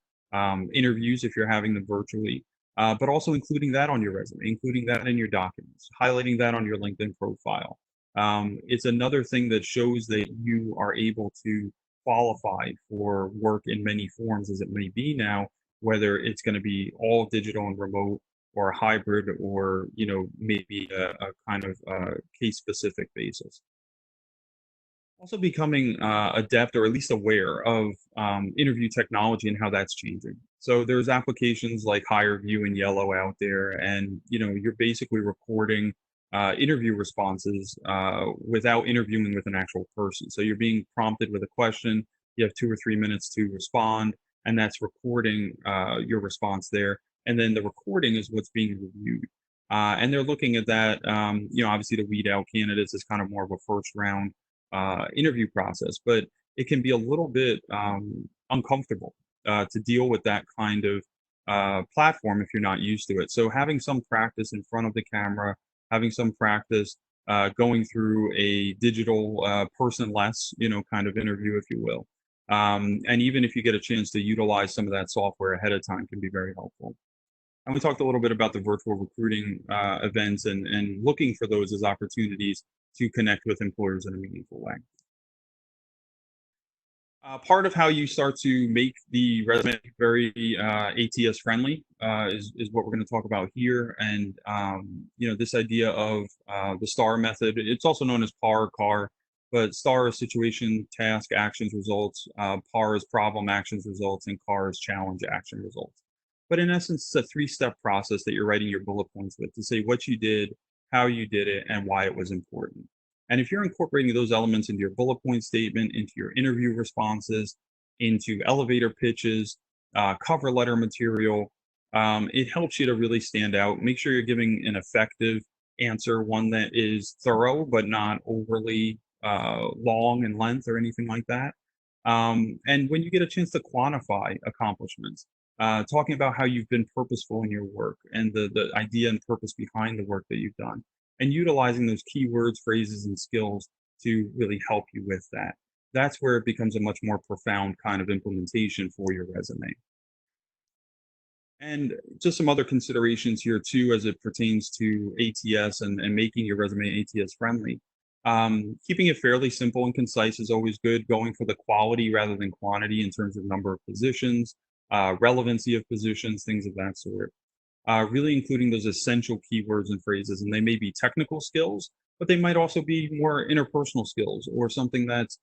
interviews if you're having them virtually, but also including that on your resume, including that in your documents, highlighting that on your LinkedIn profile. It's another thing that shows that you are able to qualify for work in many forms as it may be now, whether it's going to be all digital and remote or a hybrid or, maybe a kind of case specific basis. Also becoming adept or at least aware of interview technology and how that's changing. So there's applications like HireVue and Yellow out there, and you're basically recording interview responses without interviewing with an actual person. So you're being prompted with a question. You have 2 or 3 minutes to respond, and that's recording your response there. And then the recording is what's being reviewed. And they're looking at that, obviously to weed out candidates is kind of more of a first round interview process, but it can be a little bit uncomfortable to deal with that kind of platform if you're not used to it. So having some practice in front of the camera, having some practice going through a digital person-less, kind of interview, if you will. And even if you get a chance to utilize some of that software ahead of time can be very helpful. And we talked a little bit about the virtual recruiting events and looking for those as opportunities to connect with employers in a meaningful way. Part of how you start to make the resume very ATS friendly is what we're going to talk about here. And, this idea of the STAR method, it's also known as PAR, CAR, but STAR is situation, task, actions, results. PAR is problem, actions, results, and CAR is challenge, action, results. But in essence, it's a three-step process that you're writing your bullet points with to say what you did, how you did it, and why it was important. And if you're incorporating those elements into your bullet point statement, into your interview responses, into elevator pitches, cover letter material, it helps you to really stand out. Make sure you're giving an effective answer, one that is thorough but not overly long in length or anything like that. And when you get a chance to quantify accomplishments, talking about how you've been purposeful in your work and the idea and purpose behind the work that you've done, and utilizing those keywords, phrases, and skills to really help you with that. That's where it becomes a much more profound kind of implementation for your resume. And just some other considerations here too, as it pertains to ATS and making your resume ATS friendly. Keeping it fairly simple and concise is always good. Going for the quality rather than quantity in terms of number of positions, relevancy of positions, things of that sort. Really including those essential keywords and phrases, and they may be technical skills, but they might also be more interpersonal skills or something that's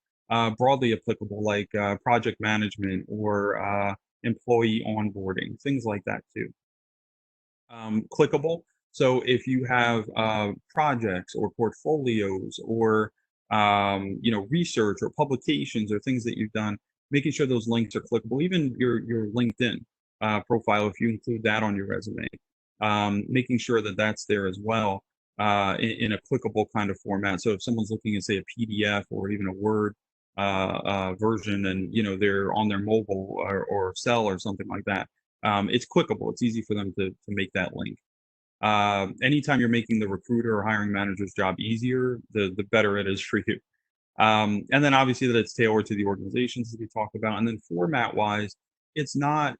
broadly applicable, like project management or employee onboarding, things like that too. Clickable. So if you have projects or portfolios or research or publications or things that you've done, making sure those links are clickable. Even your LinkedIn profile, if you include that on your resume, making sure that that's there as well in a clickable kind of format. So if someone's looking at, say, a PDF or even a Word version, and they're on their mobile or cell or something like that, it's clickable. It's easy for them to make that link. Anytime you're making the recruiter or hiring manager's job easier, the better it is for you. And then obviously that it's tailored to the organizations that we talked about. And then format wise, it's not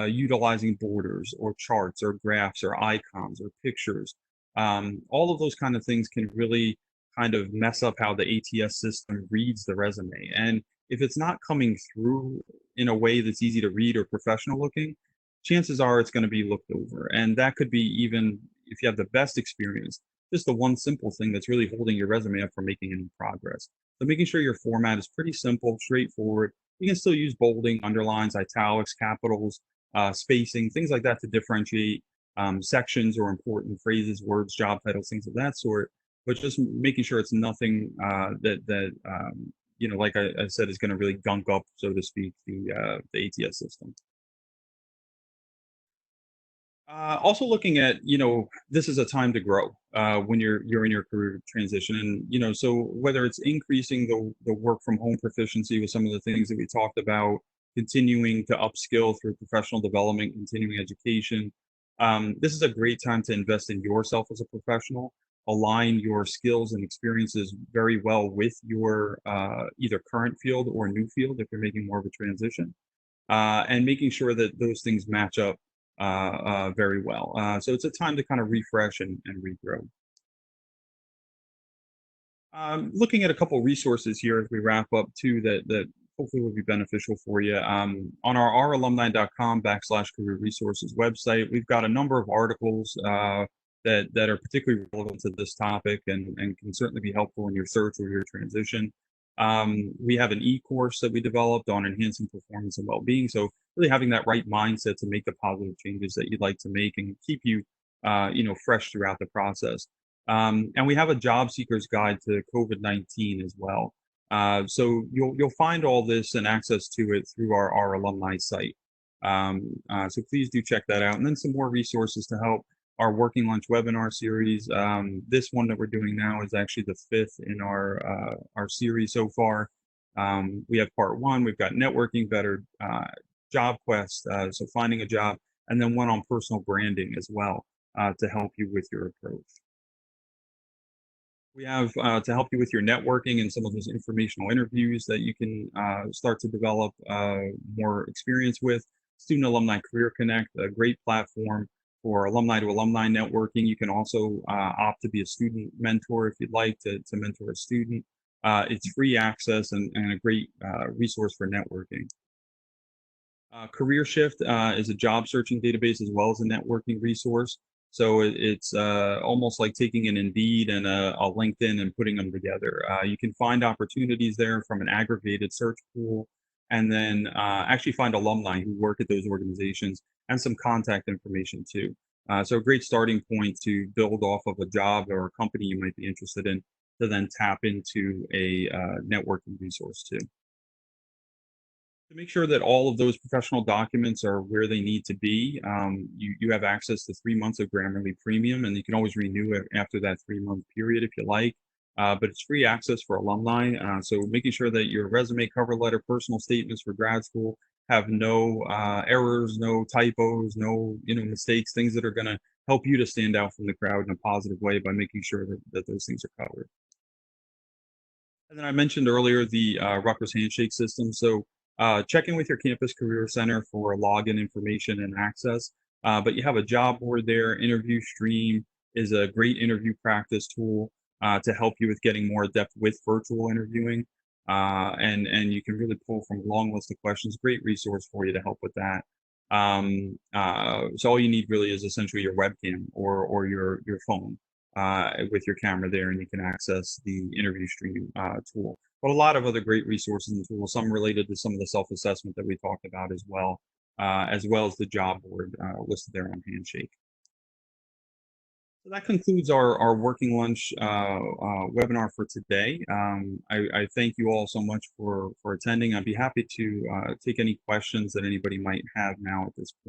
utilizing borders or charts or graphs or icons or pictures. All of those kind of things can really kind of mess up how the ATS system reads the resume. And if it's not coming through in a way that's easy to read or professional looking, chances are it's going to be looked over. And that could be, even if you have the best experience, just the one simple thing that's really holding your resume up from making any progress. So making sure your format is pretty simple, straightforward. You can still use bolding, underlines, italics, capitals, spacing, things like that to differentiate sections or important phrases, words, job titles, things of that sort. But just making sure it's nothing that like I said, is going to really gunk up, so to speak, the ATS system. Also looking at, this is a time to grow when you're in your career transition, and so whether it's increasing the work from home proficiency with some of the things that we talked about, continuing to upskill through professional development, continuing education, this is a great time to invest in yourself as a professional. Align your skills and experiences very well with your either current field or new field if you're making more of a transition, and making sure that those things match up very well. So it's a time to kind of refresh and regrow. Looking at a couple resources here as we wrap up too, that hopefully will be beneficial for you. On our ralumni.com/career resources website, we've got a number of articles that are particularly relevant to this topic, and can certainly be helpful in your search or your transition. We have an e-course that we developed on enhancing performance and well-being. So really having that right mindset to make the positive changes that you'd like to make and keep you, fresh throughout the process. And we have a job seeker's guide to COVID-19 as well. So you'll find all this and access to it through our alumni site. So please do check that out. And then some more resources to help our Working Lunch webinar series. This one that we're doing now is actually the fifth in our series so far. We have part one. We've got networking better, job quest, so finding a job, and then one on personal branding as well to help you with your approach. We have to help you with your networking and some of those informational interviews that you can start to develop more experience with. Student Alumni Career Connect, a great platform for alumni to alumni networking. You can also opt to be a student mentor if you'd like to mentor a student. It's free access and a great resource for networking. Career Shift is a job searching database as well as a networking resource. So it's almost like taking an Indeed and a LinkedIn and putting them together. You can find opportunities there from an aggregated search pool, and then actually find alumni who work at those organizations and some contact information too. So a great starting point to build off of a job or a company you might be interested in, to then tap into a networking resource too. To make sure that all of those professional documents are where they need to be, you have access to 3 months of Grammarly Premium, and you can always renew it after that 3 month period if you like. But it's free access for alumni. So making sure that your resume, cover letter, personal statements for grad school have no errors, no typos, no mistakes, things that are going to help you to stand out from the crowd in a positive way by making sure that those things are covered. And then I mentioned earlier the Rutgers Handshake System. So check in with your campus career center for login information and access. But you have a job board there. Interview Stream is a great interview practice tool to help you with getting more adept with virtual interviewing. And you can really pull from a long list of questions. Great resource for you to help with that. So all you need really is essentially your webcam or your phone with your camera there, and you can access the interview stream tool. But a lot of other great resources and tools, some related to some of the self-assessment that we talked about as well as the job board listed there on Handshake. So that concludes our Working Lunch webinar for today. I thank you all so much for attending. I'd be happy to take any questions that anybody might have now at this point.